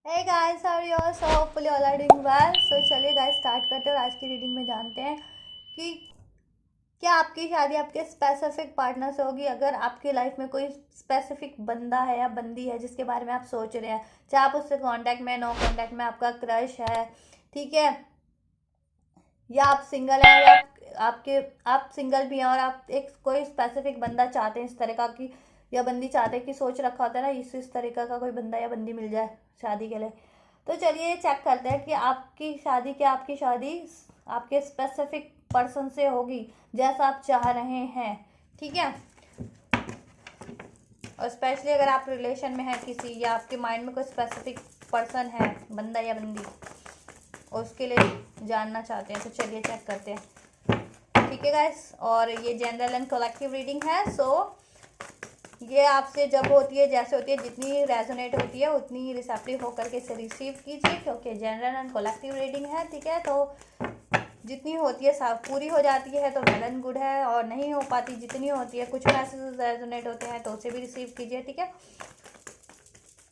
Hey guys, how are you all? So hopefully all are doing well. So चलिए guys start करते हैं और आज की रीडिंग में जानते हैं कि क्या आपकी शादी आपके स्पेसिफिक पार्टनर से होगी। अगर आपकी लाइफ में कोई स्पेसिफिक बंदा है या बंदी है जिसके बारे में आप सोच रहे हैं, चाहे आप उससे कांटेक्ट में, नो कांटेक्ट में, आपका क्रश है, ठीक है, या आप सिंगल हैं, या आपके आप सिंगल भी हैं और आप एक कोई स्पेसिफिक बंदा चाहते हैं इस तरह का कि, या बंदी चाहते हैं कि सोच रखा होता है ना इस तरीका का कोई बंदा या बंदी मिल जाए शादी के लिए। तो चलिए चेक करते हैं कि आपकी शादी आपके स्पेसिफिक पर्सन से होगी जैसा आप चाह रहे हैं, ठीक है। और स्पेशली अगर आप रिलेशन में हैं किसी, या आपके माइंड में कोई स्पेसिफिक पर्सन है, बंदा या बंदी, और उसके लिए जानना चाहते हैं, तो चलिए चेक करते हैं, ठीक है गाइस। और ये जनरल एंड कलेक्टिव रीडिंग है। सो ये आपसे जब होती है, जैसे होती है, जितनी रेजोनेट होती है उतनी ही रिसेप्टिव होकर के इसे रिसीव कीजिए, क्योंकि जनरल एंड कलेक्टिव रीडिंग है, ठीक है। तो जितनी होती है सब पूरी हो जाती है तो वेल एंड गुड है, और नहीं हो पाती जितनी होती है, कुछ मैसेजेस रेजोनेट होते हैं तो उसे भी रिसीव कीजिए, ठीक है।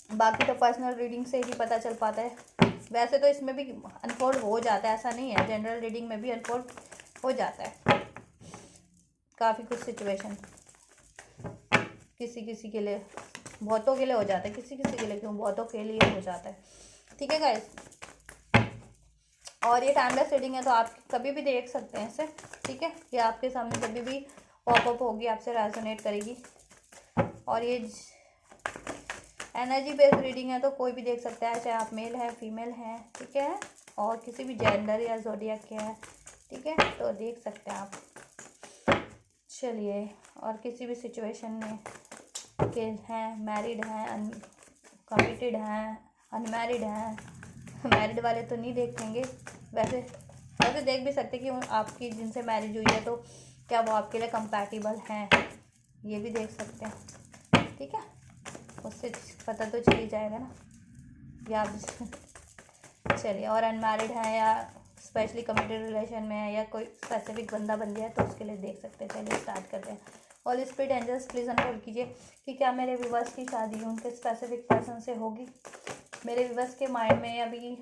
बाकी तो पर्सनल रीडिंग से ही पता चल पाता है। वैसे तो इसमें भी अनफोल्ड हो जाता है, ऐसा नहीं है, जनरल रीडिंग में भी अनफोल्ड हो जाता है काफ़ी कुछ सिचुएशन। किसी किसी के लिए, बहुतों के लिए हो जाता है, किसी किसी के लिए क्यों, बहुतों के लिए हो जाता है, ठीक है गाइस। और ये टाइमलेस रीडिंग है तो आप कभी भी देख सकते हैं इसे, ठीक है। ये आपके सामने कभी भी पॉपअप होगी, आपसे रेजोनेट करेगी। और ये एनर्जी बेस्ड रीडिंग है तो कोई भी देख सकता है, चाहे आप मेल है, फीमेल हैं, ठीक है, और किसी भी जेंडर या जोडियक के हैं, ठीक है, तो देख सकते हैं आप। चलिए, और किसी भी सिचुएशन में के हैं, मैरिड हैं, कमिटेड हैं, अनमैरिड हैं, मैरिड वाले तो नहीं देखेंगे, वैसे वैसे देख भी सकते कि आपकी जिनसे मैरिज हुई है तो क्या वो आपके लिए कंपैटिबल हैं, ये भी देख सकते हैं, ठीक है। उससे पता तो चल ही जाएगा ना, या चलिए, और अनमैरिड हैं या स्पेशली कमिटेड रिलेशन में है, या कोई स्पेसिफिक बंदा बंदी है तो उसके लिए देख सकते हैं। चलिए स्टार्ट करते हैं। Holy spirit angels please unfold कीजिए कि क्या मेरे व्यूअर्स की शादी उनके स्पेसिफिक पर्सन से होगी। मेरे व्यूअर्स के माइंड में अभी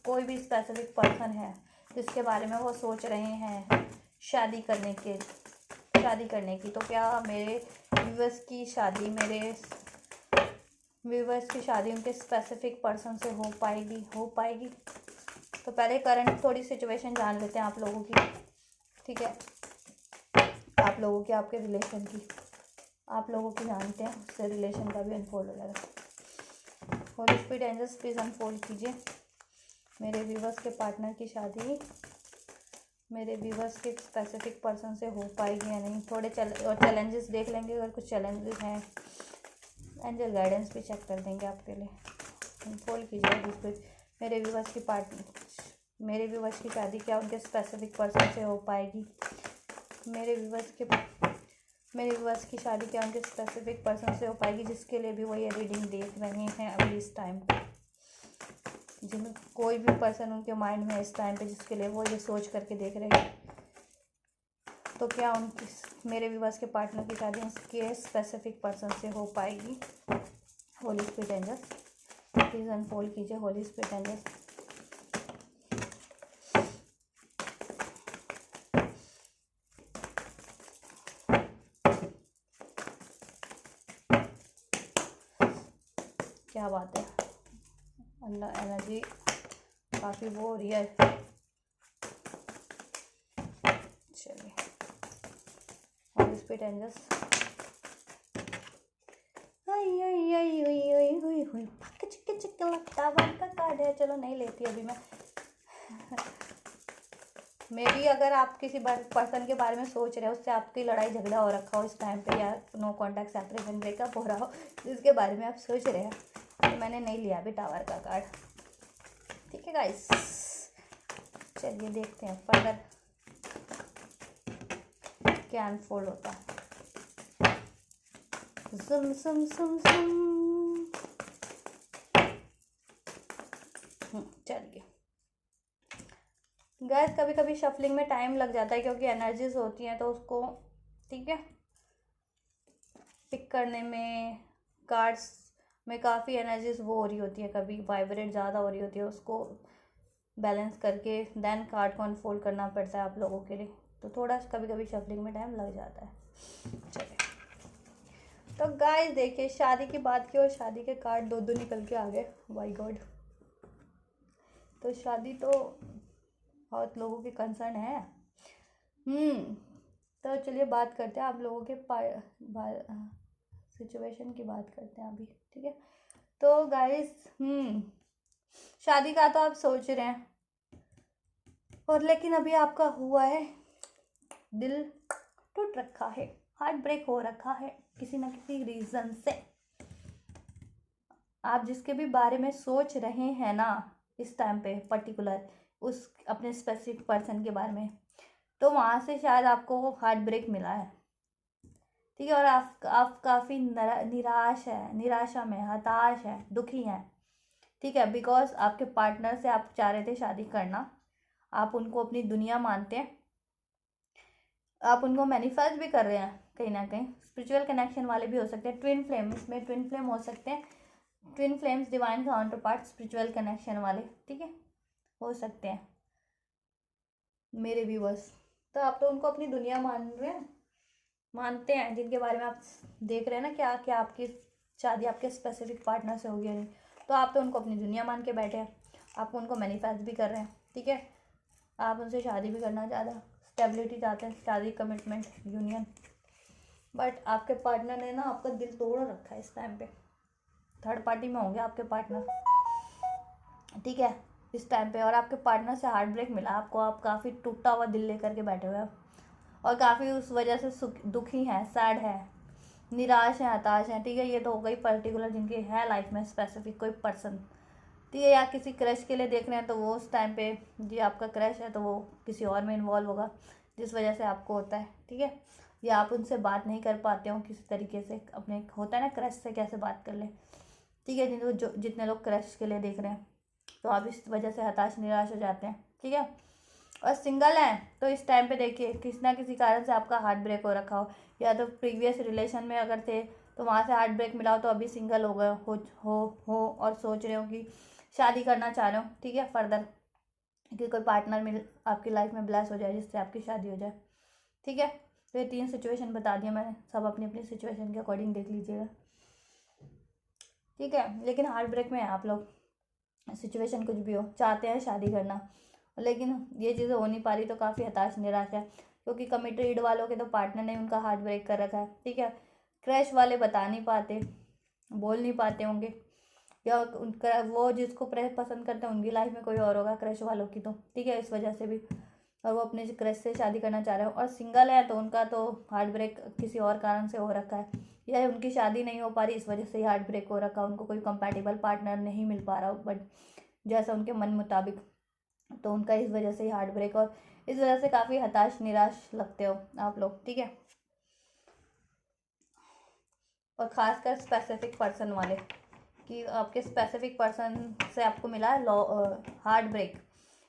कोई भी स्पेसिफिक पर्सन है जिसके बारे में वो सोच रहे हैं शादी करने की, तो क्या मेरे व्यूअर्स की शादी उनके स्पेसिफिक पर्सन से हो पाएगी। तो पहले करंट थोड़ी सिचुएशन जान लेते हैं आप लोगों की, ठीक है। आप लोगों की, आपके रिलेशन की, आप लोगों की जानते हैं, उससे रिलेशन का भी अनफोल्ड हो जाएगा। Holy spirit angels please unfold कीजिए मेरे व्यूवर्स के पार्टनर की शादी मेरे व्यूवर्स के स्पेसिफिक पर्सन से हो पाएगी या नहीं। थोड़े और चैलेंजेस देख लेंगे, अगर कुछ चैलेंजेस हैं एंजल गाइडेंस भी चेक कर देंगे आपके लिए। अनफोल्ड कीजिए होली स्पिरिट मेरे व्यूवर्स की शादी क्या उनके स्पेसिफिक पर्सन से हो पाएगी। मेरे व्यूवर्स की शादी क्या उनके स्पेसिफिक पर्सन से हो पाएगी, जिसके लिए भी वो ये रीडिंग देख रहे हैं अभी इस टाइम पे। जिन कोई भी पर्सन उनके माइंड में इस टाइम पे जिसके लिए वो ये सोच करके देख रहे हैं, तो क्या उनकी मेरे व्यूवर्स के पार्टनर की शादी उनके स्पेसिफिक पर्सन से हो पाएगी। Holy spirit angels please unfold कीजिए होली स्पिरिट एंजल्स। क्या बात है, एनर्जी काफ़ी वो हो रही है। चलिए होली स्पिरिट एंजल्स, का कार्ड है, चलो नहीं लेती अभी मैं। मे बी अगर आप किसी पर्सन के बारे में सोच रहे हो, उससे आपकी लड़ाई झगड़ा हो रखा हो इस टाइम पे, या नो कांटेक्ट, सेपरेशन, ब्रेकअप हो रहा हो, जिसके बारे में आप सोच रहे हैं, तो मैंने नहीं लिया अभी टावर का कार्ड, ठीक है गाइस। चलिए देखते हैं फर्दर क्या अनफोल्ड होता है। सुम सुम सुम सुम। चलिए गैस, कभी कभी शफलिंग में टाइम लग जाता है क्योंकि एनर्जीज होती हैं, तो उसको, ठीक है, पिक करने में, कार्ड्स में काफ़ी एनर्जीज वो हो रही होती है, कभी वाइब्रेट ज़्यादा हो रही होती है, उसको बैलेंस करके देन कार्ड को अनफोल्ड करना पड़ता है आप लोगों के लिए, तो थोड़ा कभी कभी शफलिंग में टाइम लग जाता है। चलिए, तो गाइस देखिए, शादी की बात की और शादी के कार्ड दो दो निकल के आ गए, माय गॉड। तो शादी तो बहुत लोगों की कंसर्न है। तो चलिए बात करते हैं आप लोगों के सिचुएशन की बात करते हैं अभी, ठीक है। तो गाइस शादी का तो आप सोच रहे हैं, और लेकिन अभी आपका हुआ है, दिल टूट रखा है, हार्ट ब्रेक हो रखा है किसी ना किसी रीज़न से। आप जिसके भी बारे में सोच रहे हैं ना इस टाइम पे पर्टिकुलर, उस अपने स्पेसिफिक पर्सन के बारे में, तो वहाँ से शायद आपको हार्ट ब्रेक मिला है, ठीक है। और आप काफ़ी निराशा में, हताश है, दुखी हैं, ठीक है, बिकॉज आपके पार्टनर से आप चाह रहे थे शादी करना, आप उनको अपनी दुनिया मानते हैं, आप उनको मैनिफेस्ट भी कर रहे हैं कहीं ना कहीं। स्पिरिचुअल कनेक्शन वाले भी हो सकते हैं, ट्विन फ्लेम, इसमें ट्विन फ्लेम हो सकते हैं, twin flames, divine counter part, spiritual connection वाले, ठीक है, हो सकते हैं मेरे व्यूअर्स। तो आप तो उनको अपनी दुनिया मानते हैं, जिनके बारे में आप देख रहे हैं ना क्या क्या आपकी शादी आपके स्पेसिफिक पार्टनर से होगी नहीं, तो आप तो उनको अपनी दुनिया मान के बैठे हैं, आप उनको मैनिफेस्ट भी कर रहे हैं, ठीक है। आप उनसे शादी भी करना चाहते हैं, स्टेबिलिटी चाहते हैं, शादी, कमिटमेंट, यूनियन, बट आपके पार्टनर ने ना आपका दिल तोड़ रखा है इस टाइम पे। थर्ड पार्टी में होंगे आपके पार्टनर, ठीक है, इस टाइम पे। और आपके पार्टनर से हार्ट ब्रेक मिला आपको, आप काफ़ी टूटा हुआ दिल लेकर के बैठे हुए हैं, और काफ़ी उस वजह से दुखी हैं, सैड है, निराश हैं, हताश हैं, ठीक है। ये तो हो गई पर्टिकुलर जिनकी है लाइफ में स्पेसिफिक कोई पर्सन, ठीक है। या किसी क्रश के लिए देख रहे हैं, तो वो उस टाइम पे जी आपका क्रश है तो वो किसी और में इन्वॉल्व होगा, जिस वजह से आपको होता है, ठीक है। या आप उनसे बात नहीं कर पाते हो किसी तरीके से, अपने होता है ना क्रश से कैसे बात कर ले, ठीक है। जितने लोग क्रश के लिए देख रहे हैं, तो आप इस वजह से हताश, निराश हो जाते हैं, ठीक है। और सिंगल हैं तो इस टाइम पे देखिए किसी ना किसी कारण से आपका हार्ट ब्रेक हो रखा हो, या तो प्रीवियस रिलेशन में अगर थे तो वहाँ से हार्ट ब्रेक मिला हो, तो अभी सिंगल हो गए हो और सोच रहे हो कि शादी करना चाह रहे हो, ठीक है, फर्दर कि कोई पार्टनर मिल आपकी लाइफ में ब्लेस हो जाए जिससे आपकी शादी हो जाए, ठीक है। तो ये 3 सिचुएशन बता दिया मैंने, सब अपनी अपनी सिचुएशन के अकॉर्डिंग देख लीजिएगा, ठीक है। लेकिन हार्ट ब्रेक में है आप लोग, सिचुएशन कुछ भी हो, चाहते हैं शादी करना, लेकिन ये चीज़ें हो नहीं पा रही, तो काफ़ी हताश, निराश है, क्योंकि कमिटेड वालों के तो पार्टनर ने उनका हार्ट ब्रेक कर रखा है, ठीक है। क्रैश वाले बता नहीं पाते, बोल नहीं पाते होंगे, या उनका वो जिसको पसंद करते हैं उनकी लाइफ में कोई और होगा क्रश वालों की, तो ठीक है, इस वजह से भी, और वो अपने क्रश से शादी करना चाह रहे हो। और सिंगल है तो उनका तो हार्ट ब्रेक किसी और कारण से हो रखा है, या उनकी शादी नहीं हो पा रही, इस वजह से ही हार्ट ब्रेक हो रखा है, उनको कोई कंपैटिबल पार्टनर नहीं मिल पा रहा बट जैसा उनके मन मुताबिक, तो उनका इस वजह से ही हार्ट ब्रेक, और इस वजह से काफ़ी हताश, निराश लगते हो आप लोग, ठीक है। और ख़ासकर स्पेसिफिक पर्सन वाले, कि आपके स्पेसिफिक पर्सन से आपको मिला है हार्ट ब्रेक,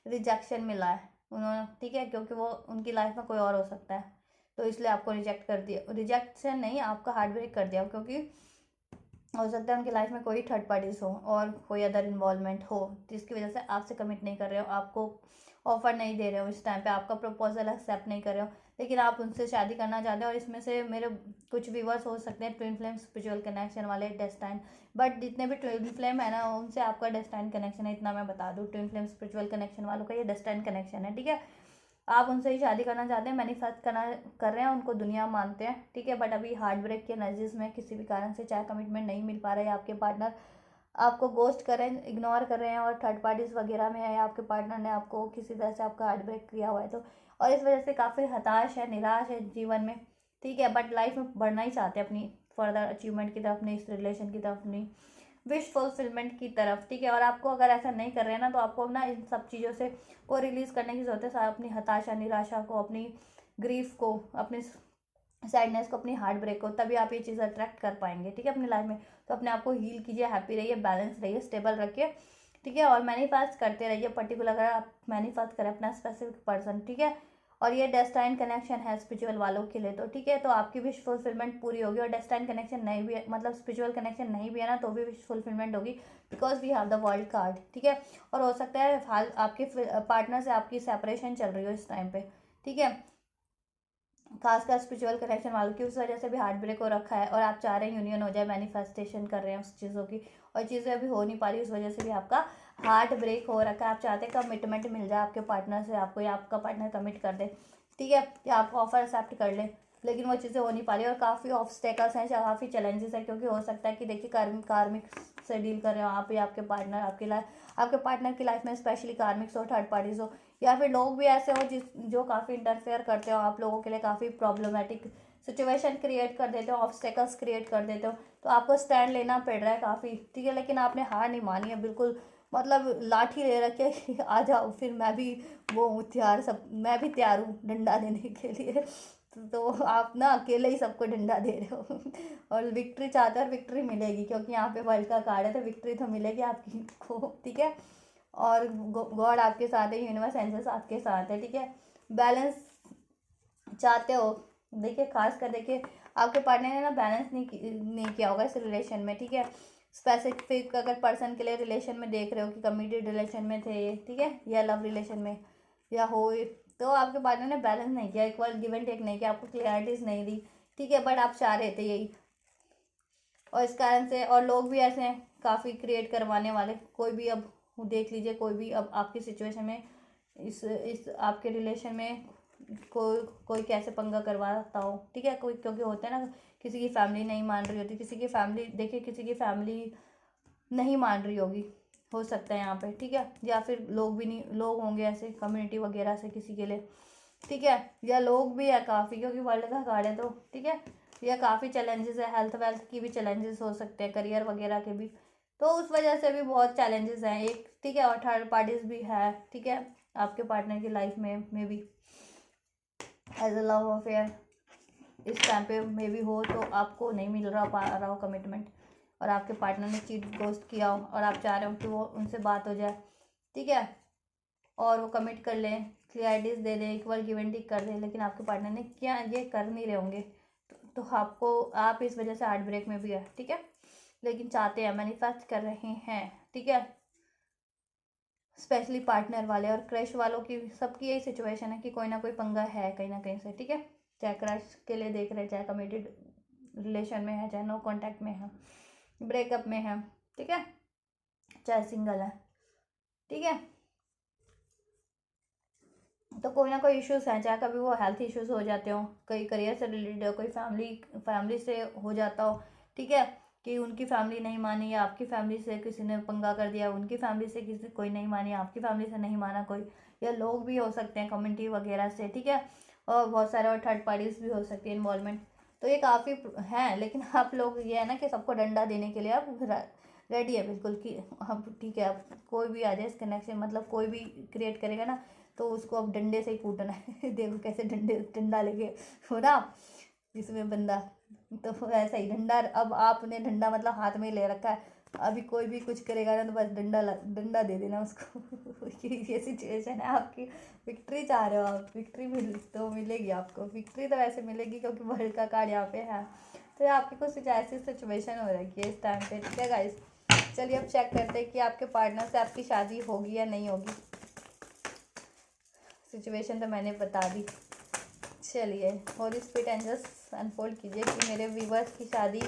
रिजेक्शन मिला है उन्होंने, ठीक है, क्योंकि वो उनकी लाइफ में कोई और हो सकता है, तो इसलिए आपको रिजेक्ट कर दिया, रिजेक्शन नहीं, आपका हार्ट ब्रेक कर दिया, क्योंकि हो सकता है उनकी लाइफ में कोई थर्ड पार्टीज हो और कोई अदर इन्वॉल्वमेंट हो, जिसकी वजह से आपसे कमिट नहीं कर रहे हो, आपको ऑफर नहीं दे रहे हो इस टाइम पे, आपका प्रपोजल एक्सेप्ट नहीं कर रहे हो, लेकिन आप उनसे शादी करना चाहते हो। और इसमें से मेरे कुछ व्यूवर्स हो सकते हैं ट्विन फ्लेम स्पिरिचुअल कनेक्शन वाले, डेस्टाइन, बट जितने भी ट्विन फ्लेम है ना उनसे आपका डेस्टाइन कनेक्शन है, इतना मैं बता दूँ, ट्विन फ्लेम स्पिरिचुअल कनेक्शन वालों का ये डेस्टाइन कनेक्शन है, ठीक है। आप उनसे ही शादी करना चाहते हैं, मैनिफेस्ट कर रहे हैं, उनको दुनिया मानते हैं, ठीक है, बट अभी हार्ट ब्रेक के एनर्जीज में किसी भी कारण से चाहे कमिटमेंट नहीं मिल पा रहा है, आपके पार्टनर आपको गोस्ट कर रहे हैं, इग्नोर कर रहे हैं, और थर्ड पार्टीज वगैरह में है, आपके पार्टनर ने आपको किसी तरह से आपका हार्ट ब्रेक किया हुआ है, तो और इस वजह से काफ़ी हताश है, निराश है जीवन में, ठीक है, बट लाइफ में बढ़ना ही चाहते हैं अपनी फर्दर अचीवमेंट की तरफ, अपनी इस रिलेशन की तरफ, अपनी विश फुलफिलमेंट की तरफ, ठीक है। और आपको अगर ऐसा नहीं कर रहे हैं ना, तो आपको ना इन सब चीज़ों से को रिलीज़ करने की ज़रूरत है, अपनी हताशा, निराशा को, अपनी ग्रीफ को, अपनी सैडनेस को, अपनी हार्ट ब्रेक को, तभी आप ये चीज़ अट्रैक्ट कर पाएंगे, ठीक है, अपनी लाइफ में। तो अपने आप को हील कीजिए, हैप्पी रहिए, बैलेंस रहिए, स्टेबल रखिए, ठीक है, और मैनिफेस्ट करते रहिए पर्टिकुलर, अगर आप मैनिफेस्ट करें अपना स्पेसिफिक पर्सन, ठीक है, और ये डेस्टाइन कनेक्शन है स्पिरिचुअल वालों के लिए, तो ठीक है। तो आपकी विश फुलफिलमेंट पूरी होगी, और डेस्टाइन कनेक्शन नहीं भी है, मतलब स्पिरिचुअल कनेक्शन नहीं भी है ना, तो भी विश फुलफिलमेंट होगी, because we have the world card, ठीक है। और हो सकता है हाल आपके पार्टनर से आपकी सेपरेशन चल रही हो इस टाइम पे, ठीक है। खासकर स्पिरिचुअल कनेक्शन वालों की उस वजह से भी हार्ट ब्रेक हो रखा है, और आप चाह रहे हैं यूनियन हो जाए, मैनिफेस्टेशन कर रहे हैं उस चीज़ों की, और चीज़ें अभी हो नहीं पा रही, उस वजह से भी आपका हार्ट ब्रेक हो रखा है। आप चाहते हैं कमिटमेंट मिल जाए आपके पार्टनर से आपको, या आपका पार्टनर कमिट कर दे, ठीक है, या आपको ऑफर एक्सेप्ट कर ले, लेकिन वो चीज़ें हो नहीं पा रही, और काफ़ी ऑब्स्टेकल्स हैं, काफ़ी चैलेंजेस हैं, क्योंकि हो सकता है कि देखिए कार्मिक से डील कर रहे हो आप, या आपके पार्टनर आपके पार्टनर की लाइफ में स्पेशली कार्मिक्स हो, थर्ड पार्टीज हो, या फिर लोग भी ऐसे हो जो काफ़ी इंटरफेयर करते हो आप लोगों के लिए, काफ़ी प्रॉब्लमेटिक सिचुएशन क्रिएट कर देते हो, ऑब्स्टेकल्स क्रिएट कर देते हो, तो आपको स्टैंड लेना पड़ रहा है काफ़ी, ठीक है। लेकिन आपने हार नहीं मानी है बिल्कुल, मतलब लाठी ले रखे कि आ जाओ, फिर मैं भी वो हूँ तैयार, सब मैं भी तैयार हूँ डंडा देने के लिए। तो आप ना अकेले ही सबको डंडा दे रहे हो और विक्ट्री चाहते हो, और विक्ट्री मिलेगी, क्योंकि यहाँ पे वर्ल्ड का कार्ड है, तो विक्ट्री तो मिलेगी आपकी को, ठीक है। और गॉड आपके साथ है, यूनिवर्स एंजल्स आपके साथ है, ठीक है। बैलेंस चाहते हो, देखिए खास कर देखिए आपके पार्टनर ने ना बैलेंस नहीं किया होगा इस रिलेशन में, ठीक है। स्पेसिफिक अगर पर्सन के लिए रिलेशन में देख रहे हो कि कमिटेड रिलेशन में थे, ठीक है, या लव रिलेशन में या हो, तो आपके पार्टनर ने बैलेंस नहीं किया, इक्वल गिव एंड टेक नहीं किया, आपको क्लियरिटीज नहीं दी, ठीक है। बट आप चाह रहे थे यही, और इस कारण से, और लोग भी ऐसे हैं काफ़ी क्रिएट करवाने वाले, कोई भी अब देख लीजिए, कोई भी अब आपकी सिचुएशन में इस आपके रिलेशन में कोई कैसे पंगा करवाता हो, ठीक है। कोई, क्योंकि होता है ना, किसी की फैमिली नहीं मान रही होती, किसी की फैमिली देखिए, किसी की फैमिली नहीं मान रही होगी, हो सकता है यहाँ पे, ठीक है। या फिर लोग भी नहीं, लोग होंगे ऐसे कम्युनिटी वगैरह से किसी के लिए, ठीक है, या लोग भी है काफ़ी, क्योंकि वर्ल्ड का कार्ड है, तो ठीक है। या काफ़ी चैलेंजेस है, हेल्थ वेल्थ की भी चैलेंजेस हो सकते हैं, करियर वगैरह के भी, तो उस वजह से भी बहुत चैलेंजेस हैं एक, ठीक है। और थर्ड पार्टीज भी है, ठीक है, आपके पार्टनर की लाइफ में भी एज अ लव अफेयर इस टाइम पे में भी हो, तो आपको नहीं मिल रहा हो कमिटमेंट, और आपके पार्टनर ने चीट गोस्ट किया हो, और आप चाह रहे हो कि वो उनसे बात हो जाए, ठीक है, और वो कमिट कर लें, क्लियरिटीज दे दें, इक्वल गिव एंड टेक कर दें, लेकिन आपके पार्टनर ने क्या ये कर नहीं रहे होंगे, तो आप इस वजह से हार्ट ब्रेक में भी है, ठीक है। लेकिन चाहते हैं, मैनिफेस्ट कर रहे हैं, ठीक है। स्पेशली पार्टनर वाले और क्रश वालों की, सबकी यही सिचुएशन है कि कोई ना कोई पंगा है कहीं ना कहीं से, ठीक है। चाहे क्रश के लिए देख रहे हैं, चाहे कमिटेड रिलेशन में है, चाहे नो कॉन्टैक्ट में है, ब्रेकअप में है, ठीक है, चाहे सिंगल है, ठीक है। तो कोई ना कोई इश्यूज हैं, चाहे कभी वो हेल्थ इश्यूज हो जाते हो, कोई करियर से रिलेटेड हो, कोई फैमिली से हो जाता हो, ठीक है, कि उनकी फैमिली नहीं मानी, या आपकी फैमिली से किसी ने पंगा कर दिया, उनकी फैमिली से किसी कोई नहीं मानी, आपकी फैमिली से नहीं माना कोई, या लोग भी हो सकते हैं कम्युनिटी वगैरह से, ठीक है। और बहुत सारे और थर्ड पार्टीज भी हो सकती है इन्वॉल्वमेंट, तो ये काफ़ी हैं। लेकिन आप लोग ये है ना कि सबको डंडा देने के लिए आप रेडी है बिल्कुल, कि अब ठीक है, अब कोई भी आ जाए इस कनेक्शन, मतलब कोई भी क्रिएट करेगा ना, तो उसको अब डंडे से ही कूटना है देखो कैसे डंडा लेके हो ना जिसमें बंदा, तो ऐसा ही डंडा, अब आपने डंडा मतलब हाथ में ले रखा है, अभी कोई भी कुछ करेगा ना, तो बस डंडा दे देना उसको ये सिचुएशन है आपकी। विक्ट्री चाह रहे हो आप, विक्ट्री मिलेगी आपको, विक्ट्री तो वैसे मिलेगी क्योंकि वर्ल्ड का कार्ड यहाँ पे है, तो आपकी कुछ ऐसी सिचुएशन हो रखी है इस टाइम पे, ठीक है गाइस। चलिए अब चेक करते हैं कि आपके पार्टनर से आपकी शादी होगी या नहीं होगी। सिचुएशन तो मैंने बता दी। चलिए होली स्पिरिट एंजल्स अनफोल्ड कीजिए कि मेरे व्यूवर्स की शादी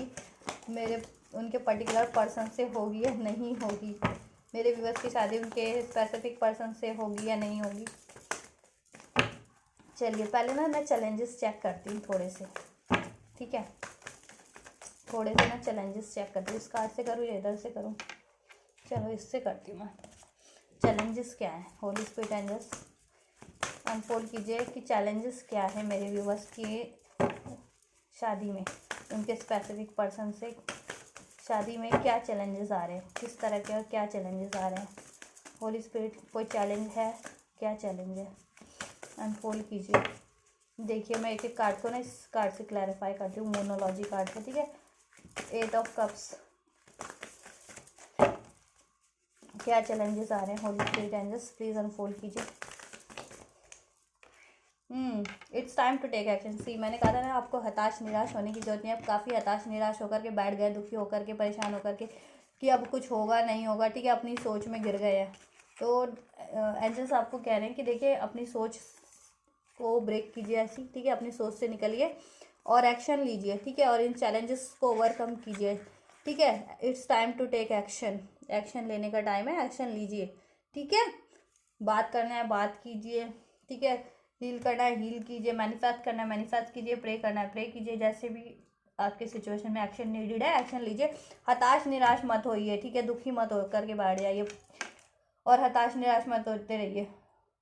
उनके पर्टिकुलर पर्सन से होगी या नहीं होगी, मेरे व्यूवर्स की शादी उनके स्पेसिफिक पर्सन से होगी या नहीं होगी। चलिए पहले ना मैं चैलेंजेस चेक करती हूँ थोड़े से, ठीक है, थोड़े से मैं चैलेंजेस चेक करती हूँ, इस कार्ड से करूँ या इधर से करूँ, चलो इससे करती हूँ मैं। चैलेंजेस क्या है, होली स्पिरिट एंजल्स अनफोल्ड कीजिए कि चैलेंजेस क्या है मेरे व्यूवर्स की शादी में, उनके स्पेसिफिक पर्सन से शादी में क्या चैलेंजेस आ रहे हैं, किस तरह के और क्या चैलेंजेस आ रहे हैं। होली स्पिरिट कोई चैलेंज है, क्या चैलेंज है, अनफोल्ड कीजिए। देखिए मैं एक एक कार्ड को ना इस कार्ड से क्लैरिफाई करती हूँ, मोनोलॉजी कार्ड से, ठीक है। 8 ऑफ कप्स, क्या चैलेंजेस आ रहे हैं holy spirit angels, please unfold कीजिए। It's time to take action. See मैंने कहा था ना, आपको हताश निराश होने की जरूरत नहीं है। आप काफ़ी हताश निराश होकर के बैठ गए, दुखी होकर के, परेशान होकर के कि अब कुछ होगा नहीं होगा, ठीक है, अपनी सोच में गिर गए हैं। तो एंजल्स आपको कह रहे हैं कि देखिए अपनी सोच को ब्रेक कीजिए ऐसी, ठीक है, अपनी सोच से निकलिए और एक्शन लीजिए, ठीक है, और इन चैलेंजेस को ओवरकम कीजिए, ठीक है। It's time to take action. Action लेने का टाइम है, एक्शन लीजिए, ठीक है। बात करना है बात कीजिए, ठीक है। हील करना है हील कीजिए, मैनिफेस्ट करना है मैनिफेस्ट कीजिए, प्रे करना है प्रे कीजिए। जैसे भी आपके सिचुएशन में एक्शन नीडेड है, एक्शन लीजिए। हताश निराश मत होइए, ठीक है, दुखी मत हो करके बैठ जाइए और हताश निराश मत होते रहिए,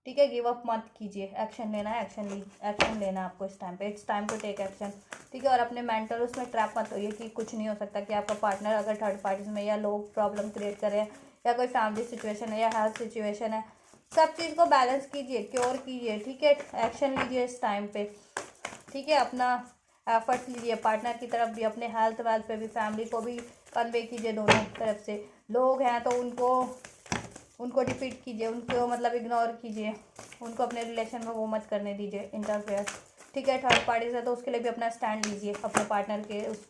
ठीक है। गिव अप मत कीजिए, एक्शन लेना है, एक्शन लेना है आपको इस टाइम पे। It's time to take action, ठीक है। और अपने मेंटल उसमें ट्रैप मत होइए कि कुछ नहीं हो सकता, कि आपका पार्टनर अगर थर्ड पार्टीज में या लोग प्रॉब्लम क्रिएट कर रहे हैं, या कोई फैमिली सिचुएशन है या हेल्थ सिचुएशन है, सब चीज़ को बैलेंस कीजिए, क्योर कीजिए, ठीक है। एक्शन लीजिए इस टाइम पे, ठीक है। अपना एफर्ट लीजिए पार्टनर की तरफ भी, अपने हेल्थ वेल्थ पे भी, फैमिली को भी कन्वे कीजिए। दोनों तरफ से लोग हैं तो उनको डिफीट कीजिए, उनको मतलब इग्नोर कीजिए, उनको अपने रिलेशन में वो मत करने दीजिए इंटरफेयर, ठीक है। थर्ड पार्टी से तो उसके लिए भी अपना स्टैंड लीजिए, अपने पार्टनर के उस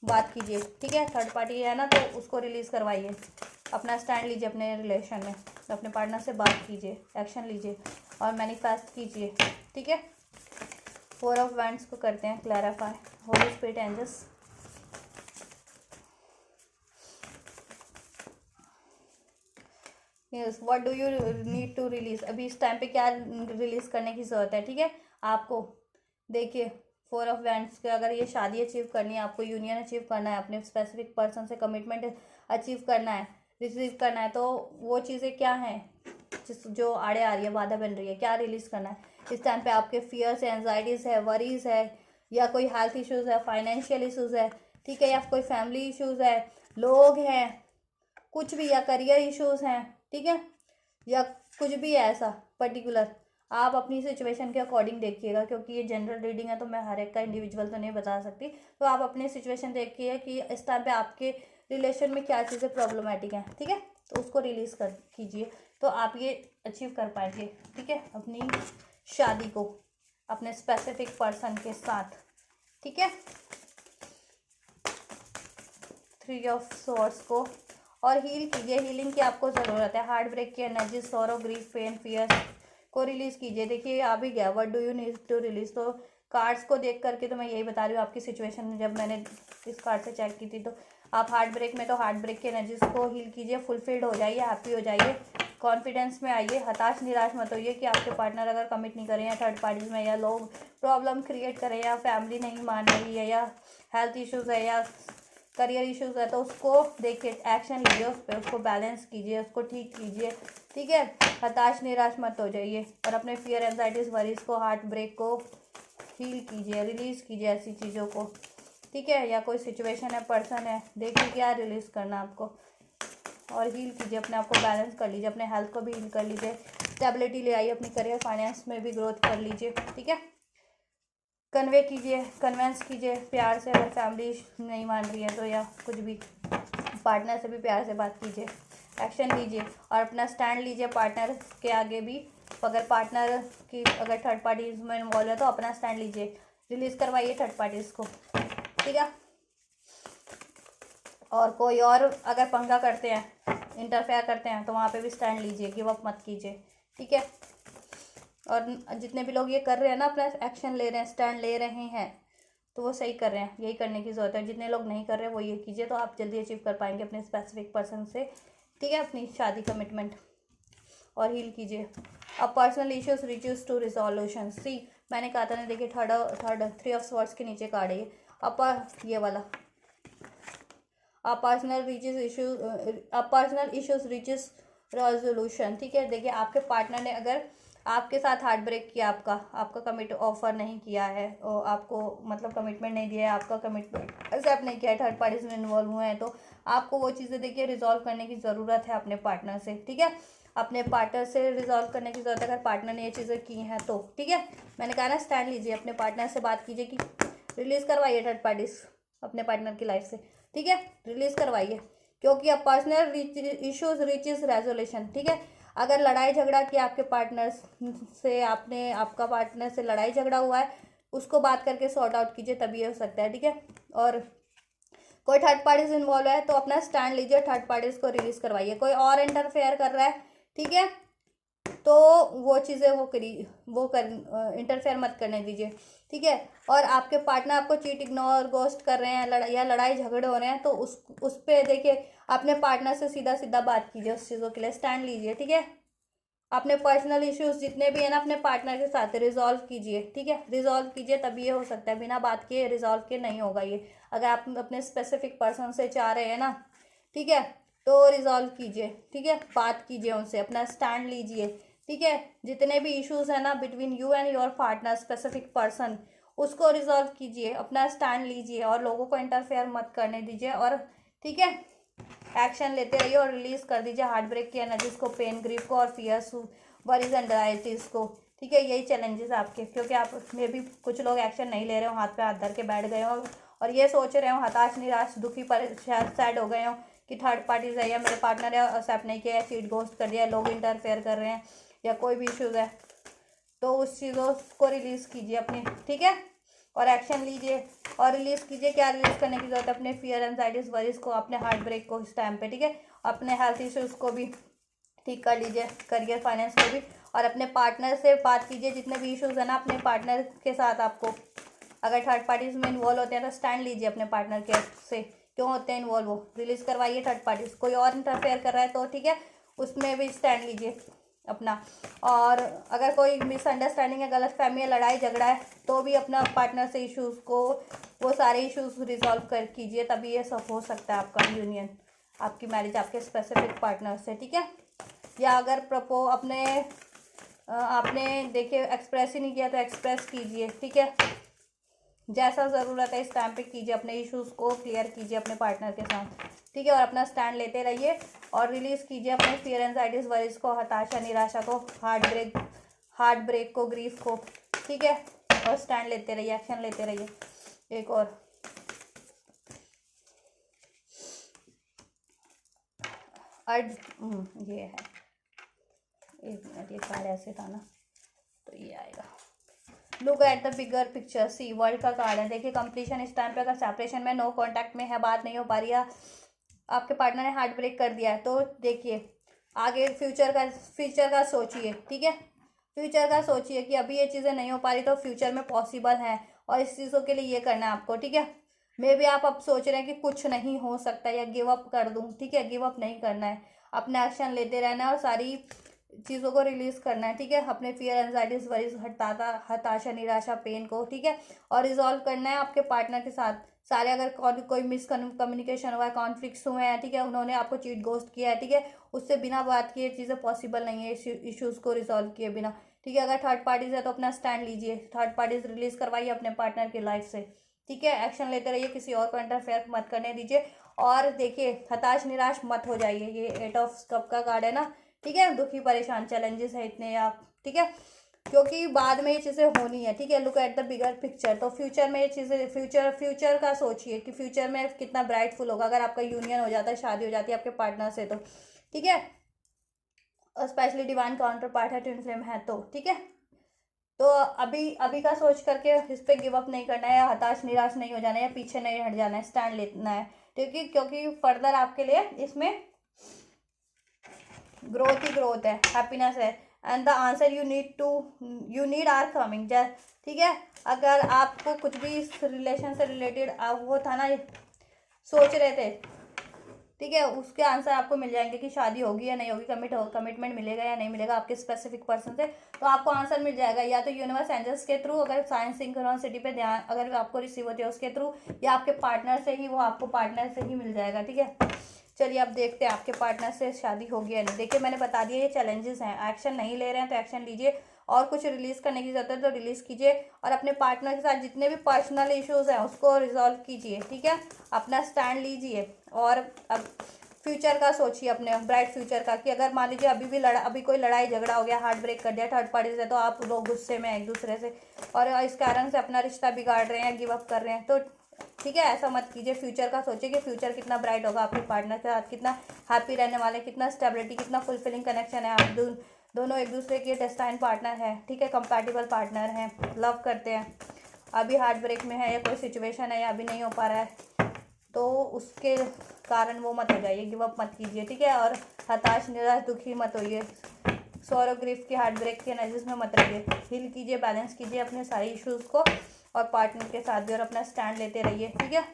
बात कीजिए, ठीक है। थर्ड पार्टी है ना, तो उसको रिलीज़ करवाइए, अपना स्टैंड लीजिए अपने रिलेशन में, अपने पार्टनर से बात कीजिए, एक्शन लीजिए और मैनिफेस्ट कीजिए, ठीक है। 4 ऑफ वैंड्स को करते हैं clarify. Holy spirit angels, yes, what do you need to release. अभी इस टाइम पे क्या रिलीज करने की ज़रूरत है, ठीक है आपको। देखिए 4 ऑफ वैंड्स के, अगर ये शादी अचीव करनी है आपको, यूनियन अचीव करना है, अपने स्पेसिफिक पर्सन से कमिटमेंट अचीव करना है, रिसीव करना है, तो वो चीज़ें क्या हैं जो आड़े आ रही है, बाधा बन रही है, क्या रिलीज करना है इस टाइम पे। आपके फियर्स है, एंजाइटीज़ है, वरीज है, या कोई हेल्थ इश्यूज़ है, फाइनेंशियल इशूज़ है, ठीक है, या कोई फैमिली इशूज़ है, लोग हैं, कुछ भी, या करियर इश्यूज़ हैं, ठीक है, या कुछ भी है ऐसा पर्टिकुलर। आप अपनी सिचुएशन के अकॉर्डिंग देखिएगा, क्योंकि ये जनरल रीडिंग है तो मैं हर एक का इंडिविजुअल तो नहीं बता सकती। तो आप अपनी सिचुएशन देखिए कि इस टाइम पे आपके रिलेशन में क्या चीज़ें प्रॉब्लमेटिक हैं, ठीक है, तो उसको रिलीज़ कर कीजिए, तो आप ये अचीव कर पाएंगे, ठीक है, अपनी शादी को अपने स्पेसिफिक पर्सन के साथ, ठीक है। 3 ऑफ सोर्स को और हील कीजिए। हीलिंग की आपको ज़रूरत है। हार्ट ब्रेक की energy, sorrow, grief, pain, fears को रिलीज़ कीजिए। देखिए आ भी गया, what do you need to release. तो कार्ड्स को देख करके तो मैं यही बता रही हूँ आपकी सिचुएशन में, जब मैंने इस कार्ड से चेक की थी। तो आप हार्ट ब्रेक में, तो हार्ट ब्रेक की एनर्जीज को हील कीजिए, फुलफिल्ड हो जाइए, हैप्पी हो जाइए, कॉन्फिडेंस में आइए, हताश निराश मत होइए कि आपके पार्टनर अगर कमिट नहीं करें, या थर्ड पार्टीज में, या लोग प्रॉब्लम क्रिएट करें, या फैमिली नहीं मान रही है, या हेल्थ इश्यूज़ है, या करियर इश्यूज़ है, तो उसको देखिए, एक्शन लीजिए उस पर, उसको बैलेंस कीजिए, उसको ठीक कीजिए, ठीक है। हताश निराश मत हो जाइए और अपने फियर, एंजाइटीज़, वरीज को, हार्ट ब्रेक को हील कीजिए, रिलीज़ कीजिए ऐसी चीज़ों को, ठीक है। या कोई सिचुएशन है, पर्सन है, देखिए क्या रिलीज़ करना आपको, और हील कीजिए, अपने आप को बैलेंस कर लीजिए, अपने हेल्थ को भी हील कर लीजिए, स्टेबिलिटी ले आइए, अपनी करियर फाइनेंस में भी ग्रोथ कर लीजिए, ठीक है। कन्वे कीजिए, कन्वेंस कीजिए प्यार से, अगर फैमिली नहीं मान रही है तो, या कुछ भी, पार्टनर से भी प्यार से बात कीजिए, एक्शन लीजिए और अपना स्टैंड लीजिए पार्टनर के आगे भी। अगर पार्टनर की, अगर थर्ड पार्टीज में इन्वॉल्व है तो अपना स्टैंड लीजिए, रिलीज़ करवाइए थर्ड पार्टीज़ को, ठीक है। और कोई और अगर पंगा करते हैं, इंटरफेयर करते हैं, तो वहाँ पे भी स्टैंड लीजिए, गिव अप मत कीजिए, ठीक है। और जितने भी लोग ये कर रहे हैं ना, अपना एक्शन ले रहे हैं, स्टैंड ले रहे हैं, तो वो सही कर रहे हैं, यही करने की ज़रूरत है। जितने लोग नहीं कर रहे हैं वो ये कीजिए, तो आप जल्दी अचीव कर पाएंगे अपने स्पेसिफिक पर्सन से, ठीक है, अपनी शादी कमिटमेंट, और हील कीजिए। अब personal issues reduce to resolution. See मैंने कहा था ना, देखिए थर्ड 3 ऑफ स्वॉर्ड्स के नीचे कार्ड है ये, ये वाला, पर्सनल इश्यूज रिचेस रेजोल्यूशन, ठीक है। देखिए आपके पार्टनर ने अगर आपके साथ हार्ट ब्रेक किया, आपका कमिट ऑफर नहीं किया है, और आपको मतलब कमिटमेंट नहीं दिया है, आपका कमिटमेंट एक्सेप्ट नहीं किया है, थर्ड पार्टीज में इन्वॉल्व हुए हैं, तो आपको वो चीज़ें देखिए रिजॉल्व करने की ज़रूरत है अपने पार्टनर से, ठीक है। अपने पार्टनर से रिजॉल्व करने की ज़रूरत है, अगर पार्टनर ने ये चीज़ें की हैं तो, ठीक है। मैंने कहा ना, स्टैंड लीजिए, अपने पार्टनर से बात कीजिए कि रिलीज़ करवाइए थर्ड पार्टीज अपने पार्टनर की लाइफ से, ठीक है, रिलीज़ करवाइए, क्योंकि अब पर्सनल इश्यूज रीचेस रेजोल्यूशन, ठीक है। अगर लड़ाई झगड़ा किया आपके पार्टनर से, आपका पार्टनर से लड़ाई झगड़ा हुआ है, उसको बात करके सॉर्ट आउट कीजिए, तभी ये हो सकता है, ठीक है। और कोई थर्ड पार्टीज इन्वॉल्व है तो अपना स्टैंड लीजिए, थर्ड पार्टीज को रिलीज करवाइए। कोई और इंटरफेयर कर रहा है, ठीक है, तो वो चीज़ें इंटरफेयर मत करने दीजिए, ठीक है। और आपके पार्टनर आपको चीट, इग्नोर, गोस्ट कर रहे हैं या लड़ाई झगड़े हो रहे हैं, तो उस पर देखिए अपने पार्टनर से सीधा सीधा बात कीजिए, उस चीज़ों के लिए स्टैंड लीजिए, ठीक है। अपने पर्सनल इश्यूज जितने भी है ना अपने पार्टनर के साथ रिजॉल्व कीजिए, ठीक है, रिजॉल्व कीजिए, तभी ये हो सकता है। बिना बात किए रिजॉल्व के नहीं होगा ये। अगर आप अपने स्पेसिफिक पर्सन से चाह रहे हैं ना, ठीक है, तो रिजॉल्व कीजिए, ठीक है, बात कीजिए उनसे, अपना स्टैंड लीजिए, ठीक है। जितने भी इश्यूज है ना between you and your partner, specific person, उसको रिजॉल्व कीजिए, अपना स्टैंड लीजिए और लोगों को इंटरफेयर मत करने दीजिए, और ठीक है, एक्शन लेते रहिए और रिलीज कर दीजिए हार्ट ब्रेक की एनर्जीज को, पेन, ग्रीफ को और फियर्स, वरीज एंड एंजाइटीज को, ठीक है। यही चैलेंजेस आपके, क्योंकि आप में भी कुछ लोग एक्शन नहीं ले रहे हो, हाथ पे हाथ धर के बैठ गए हो और ये सोच रहे हो, हताश, निराश, दुखी, सैड हो गए हो कि थर्ड पार्टीज है या मेरे पार्टनर है, एक्सेप्ट नहीं किया, चीट, घोस्ट कर दिया, लोग इंटरफेयर कर रहे हैं या कोई भी इश्यूज है, तो उस चीज़ों को रिलीज़ कीजिए अपनी, ठीक है, और एक्शन लीजिए और रिलीज़ कीजिए। क्या रिलीज़ करने की जरूरत है? अपने फियर, एंजाइटीज, वरीज को, अपने हार्ट ब्रेक को इस टाइम पे, ठीक है। अपने हेल्थ इश्यूज़ को भी ठीक कर लीजिए, करियर, फाइनेंस को भी, और अपने पार्टनर से बात कीजिए जितने भी इश्यूज़ है ना अपने पार्टनर के साथ। आपको अगर थर्ड पार्टीज में इन्वॉल्व होते हैं तो स्टैंड लीजिए अपने पार्टनर के से, क्यों होते हैं इन्वॉल्व, वो रिलीज़ करवाइए थर्ड पार्टीज। कोई और इंटरफेयर कर रहा है तो ठीक है, उसमें भी स्टैंड लीजिए अपना। और अगर कोई मिसअंडरस्टैंडिंग है, गलत फहमी है, लड़ाई झगड़ा है, तो भी अपना पार्टनर से इश्यूज़ को, वो सारे इश्यूज़ रिजॉल्व कर कीजिए, तभी ये सब हो सकता है आपका यूनियन, आपकी मैरिज आपके स्पेसिफिक पार्टनर से, ठीक है। या अगर आपने देखिए एक्सप्रेस ही नहीं किया तो एक्सप्रेस कीजिए, ठीक है, जैसा ज़रूरत है इस टाइम पे कीजिए, अपने इश्यूज़ को क्लियर कीजिए अपने पार्टनर के साथ, ठीक है। और अपना स्टैंड लेते रहिए और रिलीज़ कीजिए अपने फियर, एंजाइटीज, वरीज को, हताशा, निराशा को, हार्ट ब्रेक को, ग्रीफ को, ठीक है। और स्टैंड लेते रहिए, एक्शन लेते रहिए। एक और ये है, एक मिनट, ये कार्ड ऐसे था ना तो ये आएगा। Look at the bigger picture, see world का कार्ड है। देखिए कंप्लीशन इस टाइम पे, अगर सेपरेशन में, नो कांटेक्ट में है, बात नहीं हो पा रही है, आपके पार्टनर ने हार्ट ब्रेक कर दिया है, तो देखिए आगे फ्यूचर का सोचिए, ठीक है। फ्यूचर का सोचिए कि अभी ये चीज़ें नहीं हो पा रही तो फ्यूचर में पॉसिबल है, और इस चीज़ों के लिए ये करना है आपको, ठीक है। मे भी आप अब सोच रहे हैं कि कुछ नहीं हो सकता या गिव अप कर दूं, ठीक है, गिव अप नहीं करना है, अपना एक्शन लेते रहना है और सारी चीज़ों को रिलीज करना है, ठीक है। अपने फियर, एंजाइटीज, वरीज, हताशा, निराशा, पेन को, ठीक है, और रिजॉल्व करना है आपके पार्टनर के साथ सारे। अगर कोई मिसकम्युनिकेशन हुआ है, कॉन्फ्लिक्ट्स हुए हैं, ठीक है, उन्होंने आपको चीट, घोस्ट किया है, ठीक है, उससे बिना बात किए चीज़ें पॉसिबल नहीं है, इश्यूज़ को रिजॉल्व किए बिना, ठीक है। अगर थर्ड पार्टीज है तो अपना स्टैंड लीजिए, थर्ड पार्टीज रिलीज करवाइए अपने पार्टनर की लाइफ से, ठीक है। एक्शन लेते रहिए, किसी और को इंटरफेयर मत करने दीजिए। और देखिए हताश, निराश मत हो जाइए, ये 8 ऑफ कप का कार्ड है ना, ठीक है। दुखी, परेशान, चैलेंजेस है इतने आप, ठीक है, क्योंकि बाद में ये चीज़ें होनी है, ठीक है। Look at the bigger picture, तो फ्यूचर में ये चीज़ें, फ्यूचर का सोचिए कि फ्यूचर में कितना ब्राइटफुल होगा अगर आपका यूनियन हो जाता है, शादी हो जाती है आपके पार्टनर से, तो ठीक है। और स्पेशली डिवाइन काउंटर पार्ट है, ट्विन फ्लेम है, तो ठीक है। तो अभी का सोच करके इस पर गिव अप नहीं करना है, या हताश, निराश नहीं हो जाना है, या पीछे नहीं हट जाना है, स्टैंड लेना है, ठीक है। क्योंकि फर्दर आपके लिए इसमें ग्रोथ ही ग्रोथ है, हैप्पीनेस है, and the answer you need are coming, ठीक है। अगर आपको कुछ भी इस रिलेशन से रिलेटेड वो था ना, सोच रहे थे, ठीक है, उसके आंसर आपको मिल जाएंगे कि शादी होगी या नहीं होगी, कमिटमेंट मिलेगा या नहीं मिलेगा आपके स्पेसिफिक पर्सन से, तो आपको आंसर मिल जाएगा, या तो यूनिवर्स एंजल्स के थ्रू, अगर साइंस सिंक्रोनिसिटी पे ध्यान अगर आपको रिसीव होती है उसके थ्रू, या आपके पार्टनर से ही, वो आपको पार्टनर से ही मिल जाएगा, ठीक है। चलिए अब देखते हैं आपके पार्टनर से शादी होगी या नहीं। देखिए मैंने बता दिया ये चैलेंजेस हैं, एक्शन नहीं ले रहे हैं तो एक्शन लीजिए, और कुछ रिलीज करने की जरूरत है तो रिलीज कीजिए, और अपने पार्टनर के साथ जितने भी पर्सनल इश्यूज हैं उसको रिजॉल्व कीजिए, ठीक है, अपना स्टैंड लीजिए। और अब फ्यूचर का सोचिए, अपने ब्राइट फ्यूचर का, कि अगर मान लीजिए अभी कोई लड़ाई झगड़ा हो गया, हार्ट ब्रेक कर दिया थर्ड पार्टी से, तो आप लोग गुस्से में एक दूसरे से और इस कारण से अपना रिश्ता बिगाड़ रहे हैं, गिव अप कर रहे हैं, तो ठीक है, ऐसा मत कीजिए। फ्यूचर का सोचिए कि फ्यूचर कितना ब्राइट होगा आपके पार्टनर के साथ, कितना हैप्पी रहने वाले, कितना स्टेबिलिटी, कितना फुलफिलिंग कनेक्शन है। आप दोनों एक दूसरे के डेस्टाइन पार्टनर है, ठीक है, कंपैटिबल पार्टनर हैं, लव करते हैं। अभी हार्ट ब्रेक में है या कोई सिचुएशन है या अभी नहीं हो पा रहा है तो उसके कारण वो मत हो जाइए, गिव अप मत कीजिए, ठीक है। और हताश, निराश, दुखी मत होइए, सॉरो, ग्रीफ की, हार्ट ब्रेक की एनर्जीज में मत रहिए। हील कीजिए, बैलेंस कीजिए अपने सारे इश्यूज़ को और पार्टनर के साथ भी और अपना स्टैंड लेते रहिए, ठीक है।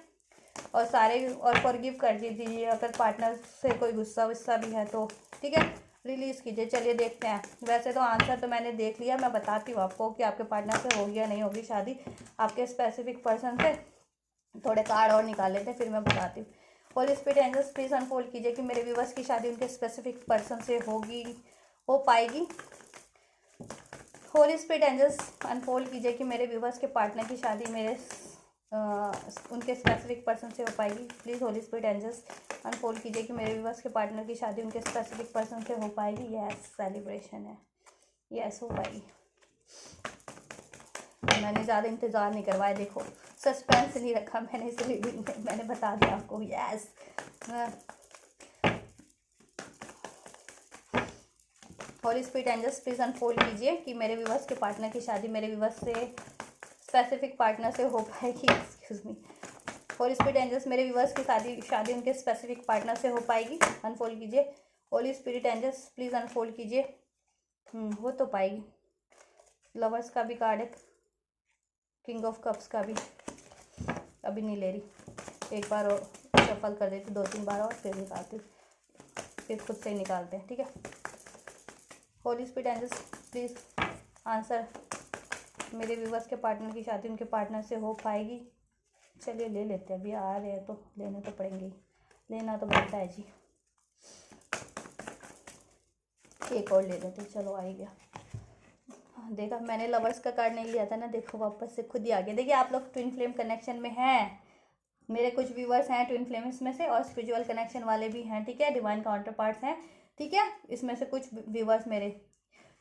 और फॉरगिव कर दीजिए अगर पार्टनर से कोई गुस्सा वुस्सा भी है तो, ठीक है, रिलीज़ कीजिए। चलिए देखते हैं। वैसे तो आंसर तो मैंने देख लिया, मैं बताती हूँ आपको कि आपके पार्टनर से होगी या नहीं होगी शादी आपके स्पेसिफिक पर्सन से। थोड़े कार्ड और निकाल लेते हैं फिर मैं बताती हूँ। Holy spirit angels please unfold कीजिए कि मेरे व्यूअर्स की शादी उनके स्पेसिफिक पर्सन से हो पाएगी। होली स्पिरिट एंजल्स अनफोल्ड कीजिए कि मेरे व्यूअर्स के पार्टनर की शादी उनके स्पेसिफिक पर्सन से हो पाएगी। Please holy spirit angels unfold कीजिए कि मेरे व्यूअर्स के पार्टनर की शादी उनके स्पेसिफिक पर्सन से हो पाएगी। यस, सेलिब्रेशन है, यस हो पाएगी। मैंने ज़्यादा इंतज़ार नहीं करवाया, देखो सस्पेंस नहीं रखा मैंने इस रीडिंग में, मैंने बता दिया आपको। Yes, holy spirit angels please unfold कीजिए कि मेरे व्यूअर्स के पार्टनर की शादी मेरे व्यूअर्स से स्पेसिफिक पार्टनर से हो पाएगी। Excuse me. Holy spirit angels मेरे व्यूअर्स की शादी उनके स्पेसिफिक पार्टनर से हो पाएगी। अनफोल्ड कीजिए। Holy spirit angels please unfold कीजिए। हो तो पाएगी। लवर्स का भी कार्ड है, किंग ऑफ कप्स का भी। अभी नहीं ले रही, एक बार और शफल कर देती, 2-3 बार और फिर निकालती, फिर खुद से ही निकालते हैं, ठीक है। Holy spirit angels please answer, मेरे व्यूवर्स के पार्टनर की शादी उनके पार्टनर से हो पाएगी। चलिए ले लेते हैं, अभी आ रहे हैं तो लेने तो पड़ेंगे, लेना तो बनता है जी। एक और ले लेते, चलो आ ही गया। देखा, मैंने लवर्स का कार्ड नहीं लिया था ना, देखो वापस से खुद ही आ गया। देखिए आप लोग ट्विन फ्लेम कनेक्शन में हैं, मेरे कुछ व्यूवर्स हैं ट्विन फ्लेम्स में से और स्पिरिचुअल कनेक्शन वाले भी हैं, ठीक है, डिवाइन काउंटर पार्ट्स हैं, ठीक है, इसमें से कुछ व्यूवर्स मेरे।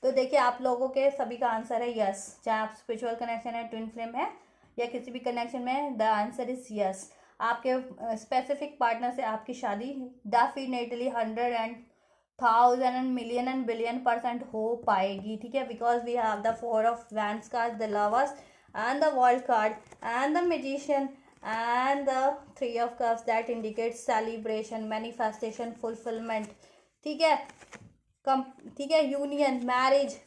तो देखिए आप लोगों के सभी का आंसर है यस, चाहे आप स्पिरिचुअल कनेक्शन है, ट्विन फ्लेम है या किसी भी कनेक्शन में, द आंसर इज यस। आपके स्पेसिफिक पार्टनर से आपकी शादी definitely 100,000 and million and billion% हो पाएगी, ठीक है, because we have the 4 of Wands card, the lovers and the world card and the magician and the 3 of cups that indicates celebration, manifestation, fulfillment, ठीक है, ठीक है, यूनियन, मैरिज,